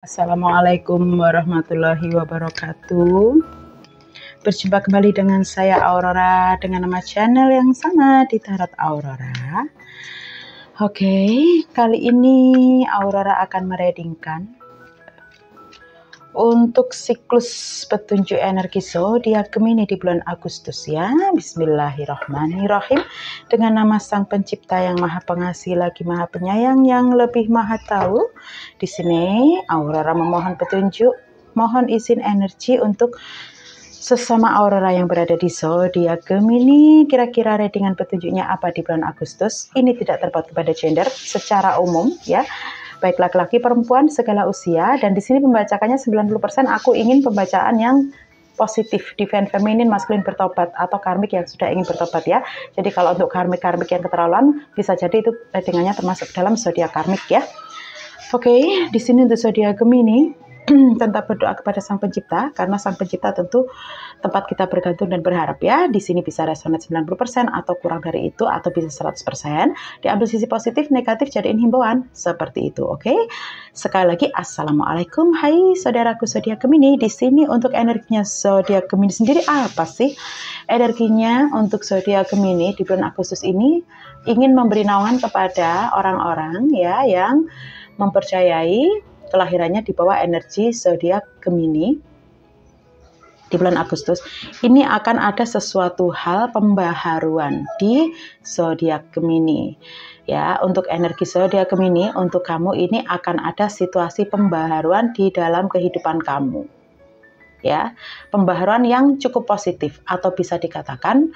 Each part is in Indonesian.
Assalamualaikum warahmatullahi wabarakatuh. Berjumpa kembali dengan saya Aurora dengan nama channel yang sama di Tarot Aurora. Oke, kali ini Aurora akan mereadingkan untuk siklus petunjuk energi zodiak Gemini di bulan Agustus ya. Bismillahirrahmanirrahim. Dengan nama Sang Pencipta yang Maha Pengasih lagi Maha Penyayang yang lebih Maha Tahu. Di sini Aurora memohon petunjuk, mohon izin energi untuk sesama Aurora yang berada di zodiak Gemini. Kira-kira readingan petunjuknya apa di bulan Agustus? Ini tidak terpaut kepada gender, secara umum ya. Baik laki-laki, perempuan, segala usia. Dan di sini pembacaannya 90% aku ingin pembacaan yang positif, divine feminine, maskulin bertobat, atau karmik yang sudah ingin bertobat ya. Jadi kalau untuk karmik yang keterlaluan, bisa jadi itu readingannya termasuk dalam zodiak karmik ya. Oke, di sini untuk zodiak Gemini, tetap berdoa kepada Sang Pencipta, karena Sang Pencipta tentu tempat kita bergantung dan berharap ya. Di sini bisa resonate 90% atau kurang dari itu, atau bisa 100%. Diambil sisi positif, negatif jadiin himbauan, seperti itu. Oke. Sekali lagi assalamualaikum, hai saudaraku zodiak Gemini. Di sini untuk energinya zodiak Gemini sendiri apa sih? Energinya untuk zodiak Gemini di bulan Agustus ini ingin memberi naungan kepada orang-orang ya yang mempercayai kelahirannya di bawah energi zodiak Gemini. Di bulan Agustus ini akan ada sesuatu hal pembaharuan di zodiak Gemini. Ya, untuk energi zodiak Gemini, untuk kamu ini akan ada situasi pembaharuan di dalam kehidupan kamu. Ya, pembaharuan yang cukup positif, atau bisa dikatakan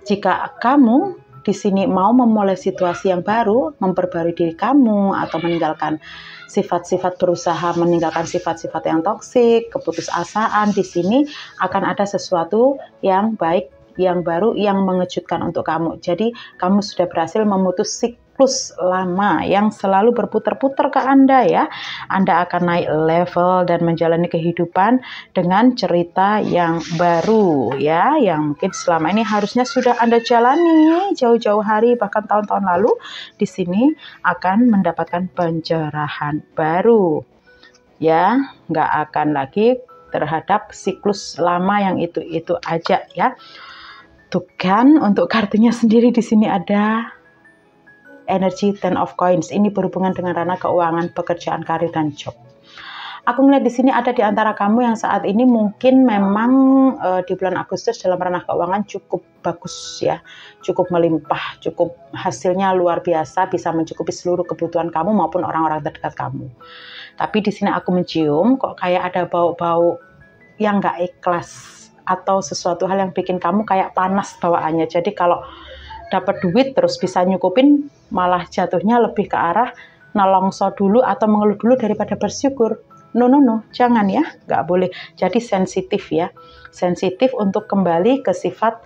jika kamu di sini mau memulai situasi yang baru, memperbarui diri kamu, atau meninggalkan sifat-sifat berusaha, meninggalkan sifat-sifat yang toksik, keputusasaan, di sini akan ada sesuatu yang baik, yang baru, yang mengejutkan untuk kamu. Jadi kamu sudah berhasil memutus siklus lama yang selalu berputar-putar ke Anda ya. Anda akan naik level dan menjalani kehidupan dengan cerita yang baru ya, yang mungkin selama ini harusnya sudah Anda jalani jauh-jauh hari, bahkan tahun-tahun lalu. Di sini akan mendapatkan pencerahan baru ya, nggak akan lagi terhadap siklus lama yang itu aja ya. Tuh kan, untuk kartunya sendiri di sini ada energi Ten of Coins. Ini berhubungan dengan ranah keuangan, pekerjaan, karir, dan job. Aku melihat di sini ada di antara kamu yang saat ini mungkin memang di bulan Agustus dalam ranah keuangan cukup bagus ya, cukup melimpah, cukup hasilnya luar biasa, bisa mencukupi seluruh kebutuhan kamu maupun orang-orang terdekat kamu. Tapi di sini aku mencium kok kayak ada bau-bau yang nggak ikhlas, atau sesuatu hal yang bikin kamu kayak panas bawaannya. Jadi kalau dapat duit terus bisa nyukupin, malah jatuhnya lebih ke arah nelongso dulu atau mengeluh dulu daripada bersyukur. No, jangan ya, nggak boleh. Jadi sensitif ya, sensitif untuk kembali ke sifat.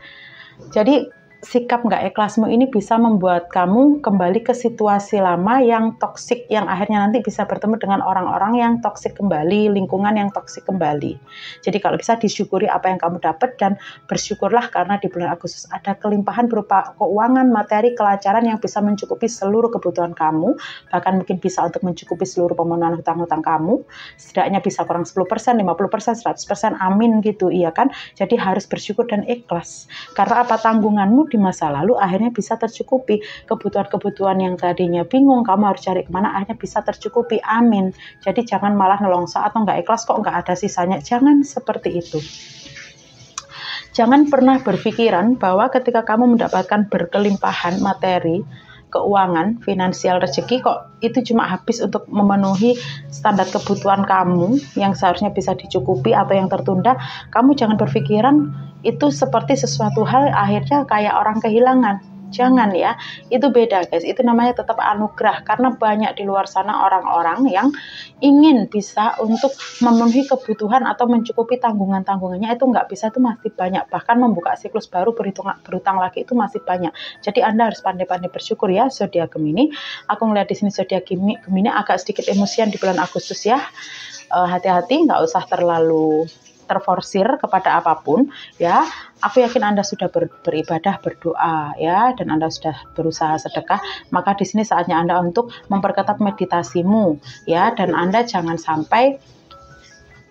Jadi sikap nggak ikhlasmu ini bisa membuat kamu kembali ke situasi lama yang toksik, yang akhirnya nanti bisa bertemu dengan orang-orang yang toksik kembali, lingkungan yang toksik kembali. Jadi kalau bisa disyukuri apa yang kamu dapat, dan bersyukurlah karena di bulan Agustus ada kelimpahan berupa keuangan, materi, kelancaran yang bisa mencukupi seluruh kebutuhan kamu, bahkan mungkin bisa untuk mencukupi seluruh pemenuhan hutang-hutang kamu. Setidaknya bisa kurang 10%, 50%, 100%, amin gitu, iya kan? Jadi harus bersyukur dan ikhlas. Karena apa, tanggunganmu di masa lalu akhirnya bisa tercukupi. Kebutuhan-kebutuhan yang tadinya bingung kamu harus cari kemana, akhirnya bisa tercukupi, amin. Jadi jangan malah nelongso atau nggak ikhlas kok nggak ada sisanya, jangan seperti itu. Jangan pernah berpikiran bahwa ketika kamu mendapatkan berkelimpahan materi, keuangan, finansial, rezeki, kok itu cuma habis untuk memenuhi standar kebutuhan kamu yang seharusnya bisa dicukupi atau yang tertunda. Kamu jangan berpikiran itu seperti sesuatu hal akhirnya kayak orang kehilangan. Jangan ya, itu beda guys, itu namanya tetap anugerah, karena banyak di luar sana orang-orang yang ingin bisa untuk memenuhi kebutuhan atau mencukupi tanggungan-tanggungannya, itu nggak bisa, itu masih banyak, bahkan membuka siklus baru berutang lagi itu masih banyak. Jadi Anda harus pandai-pandai bersyukur ya zodiak Gemini. Aku ngeliat di sini zodiak Gemini agak sedikit emosian di bulan Agustus ya. Hati-hati, nggak usah terlalu terforsir kepada apapun, ya, aku yakin Anda sudah beribadah, berdoa, ya, dan Anda sudah berusaha sedekah, maka di sini saatnya Anda untuk memperketat meditasimu, ya, dan Anda jangan sampai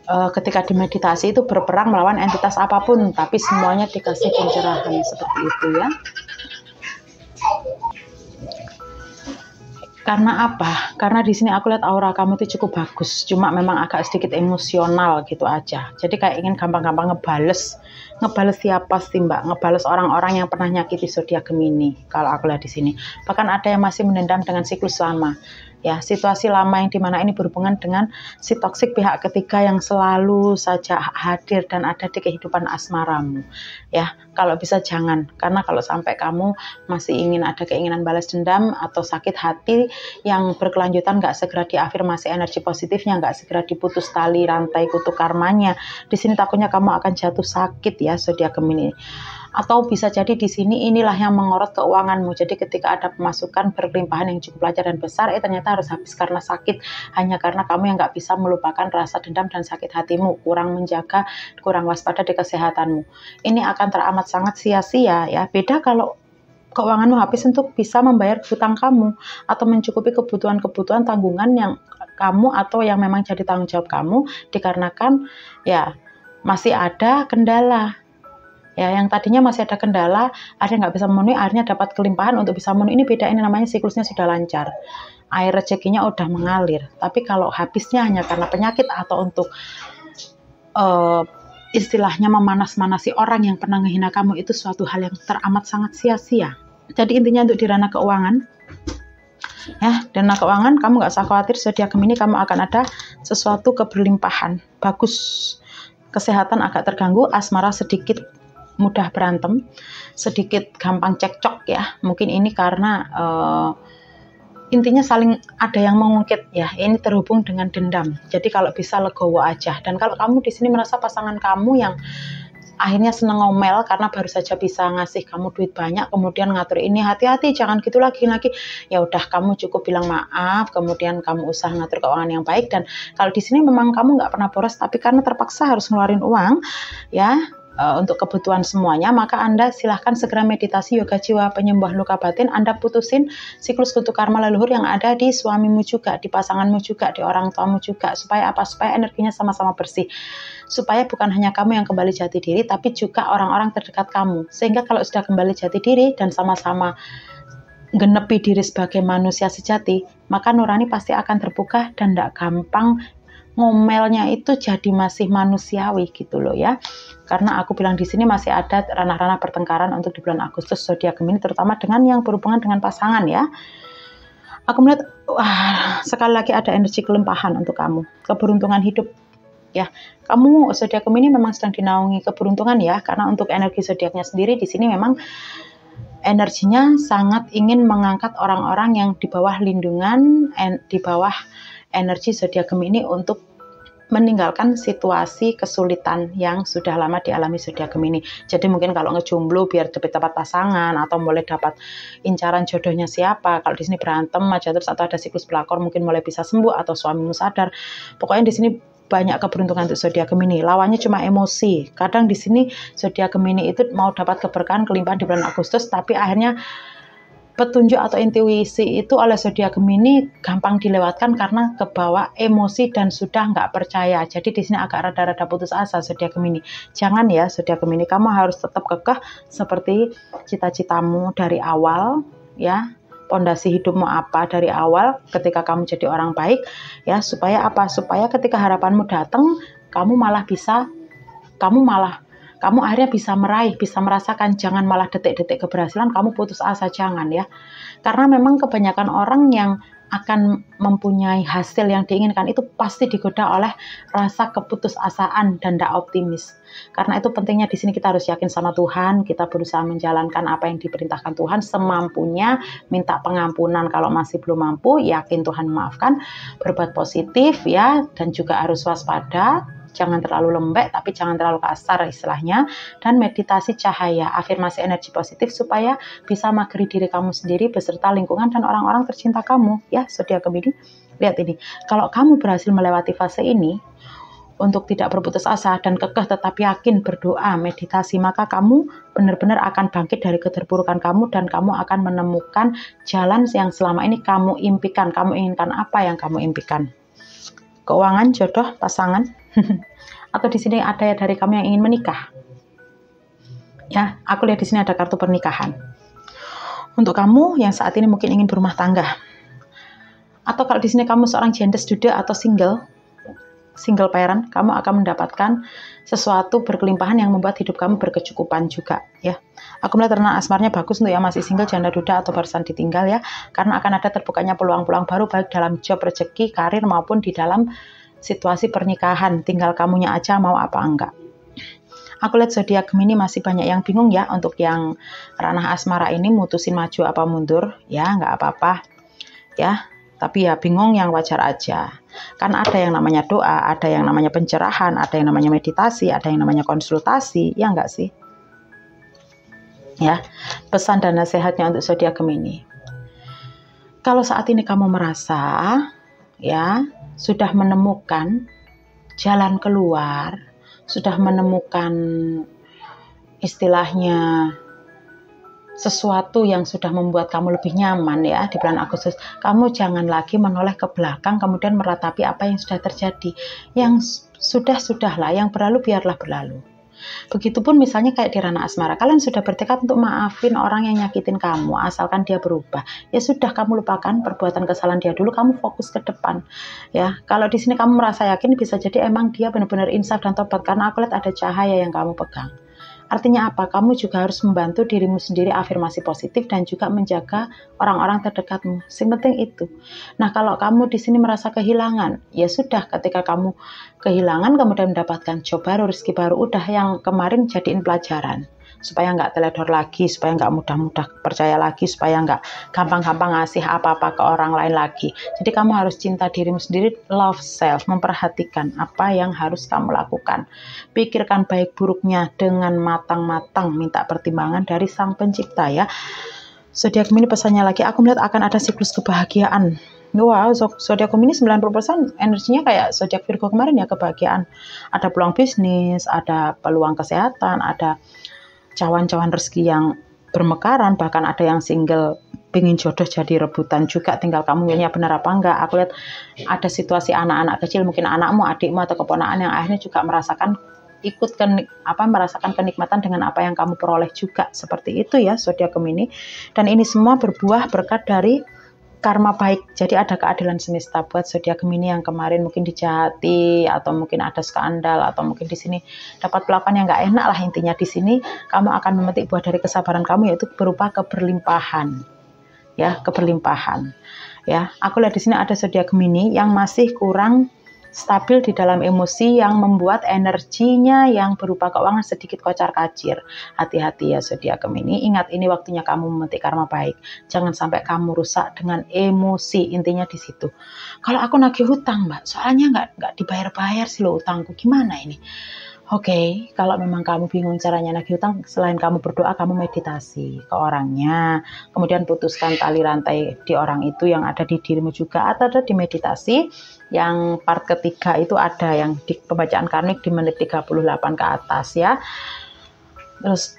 ketika di meditasi itu berperang melawan entitas apapun, tapi semuanya dikasih pencerahan seperti itu, ya. Karena apa? Karena di sini aku lihat aura kamu itu cukup bagus, cuma memang agak sedikit emosional gitu aja. Jadi kayak ingin gampang-gampang ngebales siapa sih Mbak? Ngebales orang-orang yang pernah nyakiti zodiak Gemini. Kalau aku lihat di sini, bahkan ada yang masih menendam dengan siklus lama. Ya, situasi lama yang dimana ini berhubungan dengan si toksik pihak ketiga yang selalu saja hadir dan ada di kehidupan asmaramu. Ya, kalau bisa jangan, karena kalau sampai kamu masih ingin ada keinginan balas dendam atau sakit hati yang berkelanjutan, nggak segera diafirmasi energi positifnya, nggak segera diputus tali rantai kutuk karmanya, di sini takutnya kamu akan jatuh sakit ya zodiak Gemini. Atau bisa jadi di sini inilah yang mengorot keuanganmu. Jadi ketika ada pemasukan berlimpahan yang cukup lancar dan besar, ternyata harus habis karena sakit, hanya karena kamu yang nggak bisa melupakan rasa dendam dan sakit hatimu, kurang menjaga, kurang waspada di kesehatanmu. Ini akan teramat sangat sia-sia ya. Beda kalau keuanganmu habis untuk bisa membayar hutang kamu atau mencukupi kebutuhan-kebutuhan tanggungan yang kamu atau yang memang jadi tanggung jawab kamu, dikarenakan ya masih ada kendala. Ya, yang tadinya masih ada kendala, akhirnya nggak bisa memenuhi, akhirnya dapat kelimpahan untuk bisa memenuhi. Ini beda, ini namanya siklusnya sudah lancar. Air rezekinya udah mengalir. Tapi kalau habisnya hanya karena penyakit atau untuk istilahnya memanas-manasi orang yang pernah menghina kamu, itu suatu hal yang teramat sangat sia-sia. Jadi intinya untuk di ranah keuangan, ya, dan ranah keuangan kamu nggak usah khawatir, zodiak Gemini kamu akan ada sesuatu keberlimpahan. Bagus. Kesehatan agak terganggu, asmara sedikit mudah berantem, sedikit gampang cekcok ya. Mungkin ini karena intinya saling ada yang mengungkit ya. Ini terhubung dengan dendam. Jadi kalau bisa legowo aja. Dan kalau kamu di sini merasa pasangan kamu yang akhirnya seneng ngomel karena baru saja bisa ngasih kamu duit banyak, kemudian ngatur ini, hati-hati jangan gitu lagi, ya udah kamu cukup bilang maaf, kemudian kamu usaha ngatur keuangan yang baik. Dan kalau di sini memang kamu nggak pernah boros, tapi karena terpaksa harus ngeluarin uang ya untuk kebutuhan semuanya, maka Anda silahkan segera meditasi yoga jiwa penyembuh luka batin. Anda putusin siklus kutuk karma leluhur yang ada di suamimu juga, di pasanganmu juga, di orang tuamu juga. Supaya apa? Supaya energinya sama-sama bersih. Supaya bukan hanya kamu yang kembali jati diri, tapi juga orang-orang terdekat kamu. Sehingga kalau sudah kembali jati diri dan sama-sama genepi diri sebagai manusia sejati, maka nurani pasti akan terbuka dan tidak gampang ngomelnya itu jadi masih manusiawi gitu loh ya. Karena aku bilang di sini masih ada ranah-ranah pertengkaran untuk di bulan Agustus zodiak Gemini, terutama dengan yang berhubungan dengan pasangan ya. Aku melihat sekali lagi ada energi kelimpahan untuk kamu, keberuntungan hidup ya. Kamu zodiak Gemini memang sedang dinaungi keberuntungan ya, karena untuk energi zodiaknya sendiri di sini memang energinya sangat ingin mengangkat orang-orang yang di bawah lindungan, di bawah energi zodiak Gemini untuk meninggalkan situasi kesulitan yang sudah lama dialami zodiak Gemini. Jadi mungkin kalau ngejomblo biar dapat pasangan, atau mulai dapat incaran jodohnya siapa. Kalau di sini berantem aja terus atau ada siklus pelakor, mungkin mulai bisa sembuh atau suamimu sadar. Pokoknya di sini banyak keberuntungan untuk zodiak Gemini. Lawannya cuma emosi. Kadang di sini zodiak Gemini itu mau dapat keberkahan, kelimpahan di bulan Agustus, tapi akhirnya petunjuk atau intuisi itu oleh zodiak Gemini gampang dilewatkan karena kebawa emosi dan sudah nggak percaya. Jadi di sini agak rada-rada putus asa zodiak Gemini. Jangan ya zodiak Gemini, kamu harus tetap kekeh seperti cita-citamu dari awal ya. Pondasi hidupmu apa dari awal ketika kamu jadi orang baik ya, supaya apa? Supaya ketika harapanmu datang, kamu akhirnya bisa meraih, bisa merasakan. Jangan malah detik-detik keberhasilan kamu putus asa, jangan ya. Karena memang kebanyakan orang yang akan mempunyai hasil yang diinginkan itu pasti digoda oleh rasa keputusasaan dan tidak optimis. Karena itu pentingnya di sini kita harus yakin sama Tuhan, kita berusaha menjalankan apa yang diperintahkan Tuhan semampunya, minta pengampunan kalau masih belum mampu, yakin Tuhan memaafkan, berbuat positif ya, dan juga harus waspada. Jangan terlalu lembek, tapi jangan terlalu kasar istilahnya. Dan meditasi cahaya, afirmasi energi positif supaya bisa mageri diri kamu sendiri beserta lingkungan dan orang-orang tercinta kamu. Ya, zodiak Gemini, lihat ini. Kalau kamu berhasil melewati fase ini, untuk tidak berputus asa dan kekeh tetapi yakin berdoa, meditasi, maka kamu benar-benar akan bangkit dari keterpurukan kamu dan kamu akan menemukan jalan yang selama ini kamu impikan. Kamu inginkan apa yang kamu impikan? Keuangan, jodoh, pasangan, atau di sini ada dari kamu yang ingin menikah? Ya, aku lihat di sini ada kartu pernikahan. Untuk kamu yang saat ini mungkin ingin berumah tangga, atau kalau di sini kamu seorang gender duda atau single parent, kamu akan mendapatkan sesuatu berkelimpahan yang membuat hidup kamu berkecukupan juga ya. Aku melihat renang asmarnya bagus untuk yang masih single, janda duda atau barusan ditinggal ya, karena akan ada terbukanya peluang-peluang baru baik dalam job, rezeki, karir maupun di dalam situasi pernikahan. Tinggal kamunya aja mau apa enggak. Aku lihat zodiak Gemini masih banyak yang bingung ya untuk yang ranah asmara ini, mutusin maju apa mundur ya, nggak apa-apa ya. Tapi ya bingung yang wajar aja. Kan ada yang namanya doa, ada yang namanya pencerahan, ada yang namanya meditasi, ada yang namanya konsultasi, ya enggak sih? Ya, pesan dan nasihatnya untuk zodiak Gemini. Kalau saat ini kamu merasa ya sudah menemukan jalan keluar, sudah menemukan istilahnya sesuatu yang sudah membuat kamu lebih nyaman ya di bulan Agustus, kamu jangan lagi menoleh ke belakang kemudian meratapi apa yang sudah terjadi. Yang sudah-sudahlah, yang berlalu biarlah berlalu. Begitupun misalnya kayak di ranah asmara, kalian sudah bertekad untuk maafin orang yang nyakitin kamu asalkan dia berubah. Ya sudah, kamu lupakan perbuatan kesalahan dia dulu, kamu fokus ke depan. Ya, kalau di sini kamu merasa yakin bisa jadi emang dia benar-benar insaf dan tobat karena aku lihat ada cahaya yang kamu pegang. Artinya apa? Kamu juga harus membantu dirimu sendiri afirmasi positif dan juga menjaga orang-orang terdekatmu. Yang penting itu. Nah, kalau kamu di sini merasa kehilangan, ya sudah, ketika kamu kehilangan kemudian mendapatkan job baru, rezeki baru, udah yang kemarin jadiin pelajaran. Supaya nggak teledor lagi, supaya nggak mudah-mudah percaya lagi, supaya nggak gampang-gampang ngasih apa-apa ke orang lain lagi. Jadi kamu harus cinta dirimu sendiri, love self, memperhatikan apa yang harus kamu lakukan. Pikirkan baik buruknya dengan matang-matang, minta pertimbangan dari Sang Pencipta ya. Zodiak Gemini pesannya lagi, aku melihat akan ada siklus kebahagiaan. Wow, zodiak Gemini 90% energinya kayak zodiak Virgo kemarin ya, kebahagiaan. Ada peluang bisnis, ada peluang kesehatan, ada cawan-cawan rezeki yang bermekaran, bahkan ada yang single pengen jodoh jadi rebutan juga, tinggal kamu milihnya benar apa enggak. Aku lihat ada situasi anak-anak kecil, mungkin anakmu, adikmu atau keponakan yang akhirnya juga merasakan merasakan kenikmatan dengan apa yang kamu peroleh juga, seperti itu ya zodiak Gemini. Dan ini semua berbuah berkat dari karma baik. Jadi ada keadilan semesta buat zodiak Gemini yang kemarin mungkin dijahati atau mungkin ada skandal atau mungkin di sini dapat perlakuan yang nggak enak lah. Intinya di sini kamu akan memetik buah dari kesabaran kamu, yaitu berupa keberlimpahan. Ya, keberlimpahan. Ya, aku lihat di sini ada zodiak Gemini yang masih kurang stabil di dalam emosi yang membuat energinya yang berupa keuangan sedikit kocar-kacir. Hati-hati ya zodiak Gemini. Ingat, ini waktunya kamu memetik karma baik. Jangan sampai kamu rusak dengan emosi. Intinya di situ. Kalau aku nagih hutang, Mbak, soalnya nggak dibayar-bayar sih lo utangku. Gimana ini? Oke, kalau memang kamu bingung caranya nagih hutang, selain kamu berdoa, kamu meditasi ke orangnya. Kemudian putuskan tali rantai di orang itu yang ada di dirimu juga. Atau ada di meditasi, yang part ketiga itu ada yang di pembacaan karmik di menit 38 ke atas ya. Terus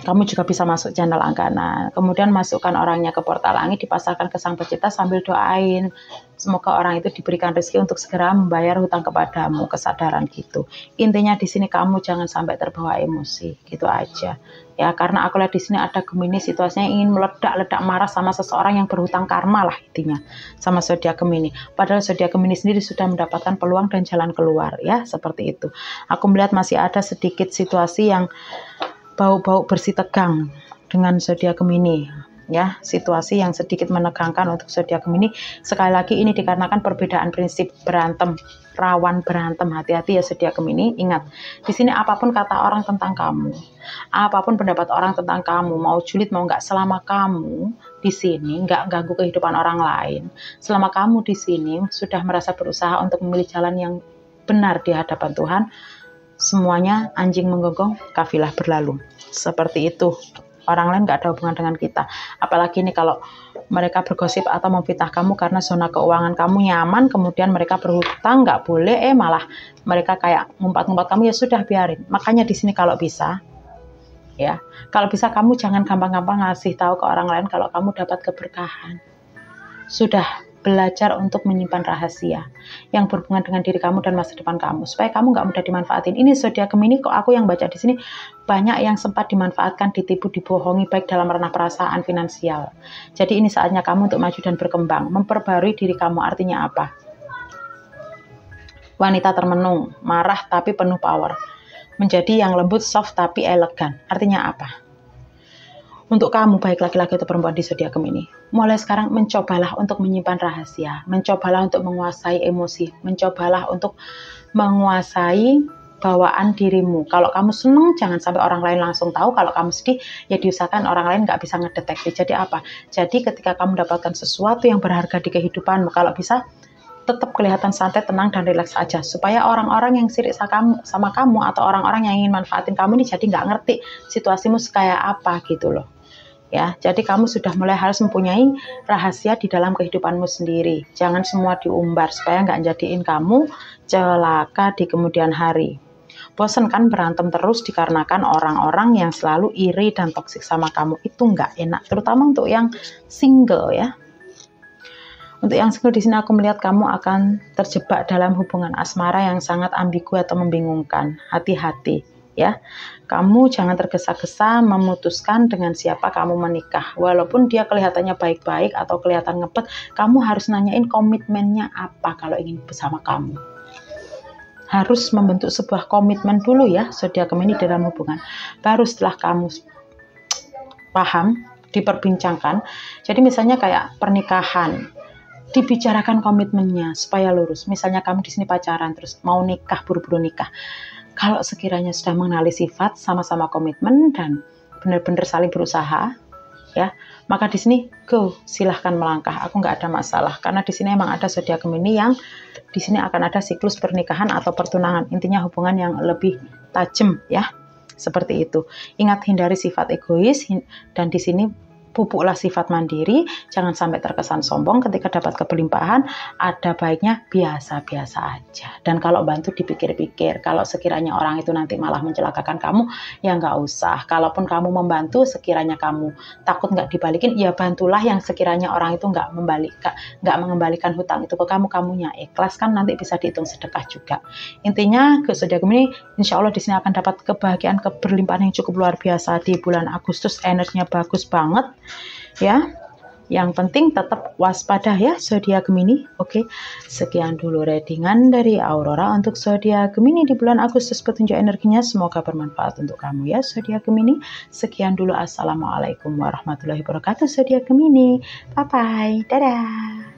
kamu juga bisa masuk channel Anggana. Kemudian masukkan orangnya ke portal langit, dipasarkan ke Sang Pencipta sambil doain. Semoga orang itu diberikan rezeki untuk segera membayar hutang kepadamu, kesadaran gitu. Intinya di sini kamu jangan sampai terbawa emosi, gitu aja. Ya, karena aku lihat di sini ada Gemini situasinya ingin meledak-ledak marah sama seseorang yang berhutang karma lah intinya sama zodiak Gemini. Padahal zodiak Gemini sendiri sudah mendapatkan peluang dan jalan keluar ya, seperti itu. Aku melihat masih ada sedikit situasi yang bau-bau bersih tegang dengan zodiak Gemini ya, situasi yang sedikit menegangkan untuk zodiak Gemini. Sekali lagi ini dikarenakan perbedaan prinsip, berantem, rawan berantem. Hati-hati ya zodiak Gemini. Ingat, di sini apapun kata orang tentang kamu, apapun pendapat orang tentang kamu, mau julid mau nggak, selama kamu di sini nggak ganggu kehidupan orang lain, selama kamu di sini sudah merasa berusaha untuk memilih jalan yang benar di hadapan Tuhan, semuanya anjing menggonggong, kafilah berlalu. Seperti itu. Orang lain nggak ada hubungan dengan kita. Apalagi ini kalau mereka bergosip atau memfitnah kamu karena zona keuangan kamu nyaman, kemudian mereka berhutang nggak boleh, malah mereka kayak ngumpat-ngumpat kamu, ya sudah biarin. Makanya di sini kalau bisa, ya, kalau bisa kamu jangan gampang-gampang ngasih tahu ke orang lain kalau kamu dapat keberkahan. Sudah belajar untuk menyimpan rahasia yang berhubungan dengan diri kamu dan masa depan kamu, supaya kamu nggak mudah dimanfaatin. Ini zodiak Gemini, kok aku yang baca di sini banyak yang sempat dimanfaatkan, ditipu, dibohongi, baik dalam ranah perasaan, finansial. Jadi ini saatnya kamu untuk maju dan berkembang, memperbarui diri kamu. Artinya apa? Wanita termenung, marah tapi penuh power, menjadi yang lembut, soft tapi elegan. Artinya apa? Untuk kamu, baik laki-laki atau perempuan di zodiak Gemini, mulai sekarang mencobalah untuk menyimpan rahasia, mencobalah untuk menguasai emosi, mencobalah untuk menguasai bawaan dirimu. Kalau kamu senang, jangan sampai orang lain langsung tahu. Kalau kamu sedih, ya diusahakan orang lain nggak bisa ngedeteksi. Jadi apa? Jadi ketika kamu mendapatkan sesuatu yang berharga di kehidupanmu, kalau bisa tetap kelihatan santai, tenang, dan rileks aja, supaya orang-orang yang sirik sama kamu atau orang-orang yang ingin manfaatin kamu ini jadi nggak ngerti situasimu kayak apa gitu loh. Ya, jadi kamu sudah mulai harus mempunyai rahasia di dalam kehidupanmu sendiri. Jangan semua diumbar supaya nggak jadiin kamu celaka di kemudian hari. Bosen kan berantem terus dikarenakan orang-orang yang selalu iri dan toksik sama kamu. Itu nggak enak, terutama untuk yang single ya. Untuk yang single di sini aku melihat kamu akan terjebak dalam hubungan asmara yang sangat ambigu atau membingungkan. Hati-hati ya. Kamu jangan tergesa-gesa memutuskan dengan siapa kamu menikah. Walaupun dia kelihatannya baik-baik atau kelihatan ngepet, kamu harus nanyain komitmennya apa kalau ingin bersama kamu. Harus membentuk sebuah komitmen dulu ya, zodiak Gemini dalam hubungan. Baru setelah kamu paham, diperbincangkan. Jadi misalnya kayak pernikahan, dibicarakan komitmennya supaya lurus. Misalnya kamu di sini pacaran terus mau nikah, buru-buru nikah. Kalau sekiranya sudah mengenali sifat, sama-sama komitmen dan benar-benar saling berusaha, ya, maka di sini go, silahkan melangkah. Aku nggak ada masalah karena di sini emang ada zodiak Gemini yang di sini akan ada siklus pernikahan atau pertunangan. Intinya hubungan yang lebih tajam, ya, seperti itu. Ingat, hindari sifat egois dan di sini pupuklah sifat mandiri, jangan sampai terkesan sombong ketika dapat kelimpahan. Ada baiknya biasa-biasa aja. Dan kalau bantu dipikir-pikir, kalau sekiranya orang itu nanti malah mencelakakan kamu, ya nggak usah. Kalaupun kamu membantu, sekiranya kamu takut nggak dibalikin, ya bantulah yang sekiranya orang itu nggak mengembalikan hutang itu ke kamu, kamunya ikhlas kan nanti bisa dihitung sedekah juga. Intinya, zodiak Gemini, insya Allah di sini akan dapat kebahagiaan, keberlimpahan yang cukup luar biasa di bulan Agustus. Energinya bagus banget. Ya, yang penting tetap waspada ya zodiak Gemini. Oke, sekian dulu readingan dari Aurora untuk zodiak Gemini di bulan Agustus. Petunjuk energinya semoga bermanfaat untuk kamu ya zodiak Gemini. Sekian dulu, assalamualaikum warahmatullahi wabarakatuh zodiak Gemini. Bye bye, dadah.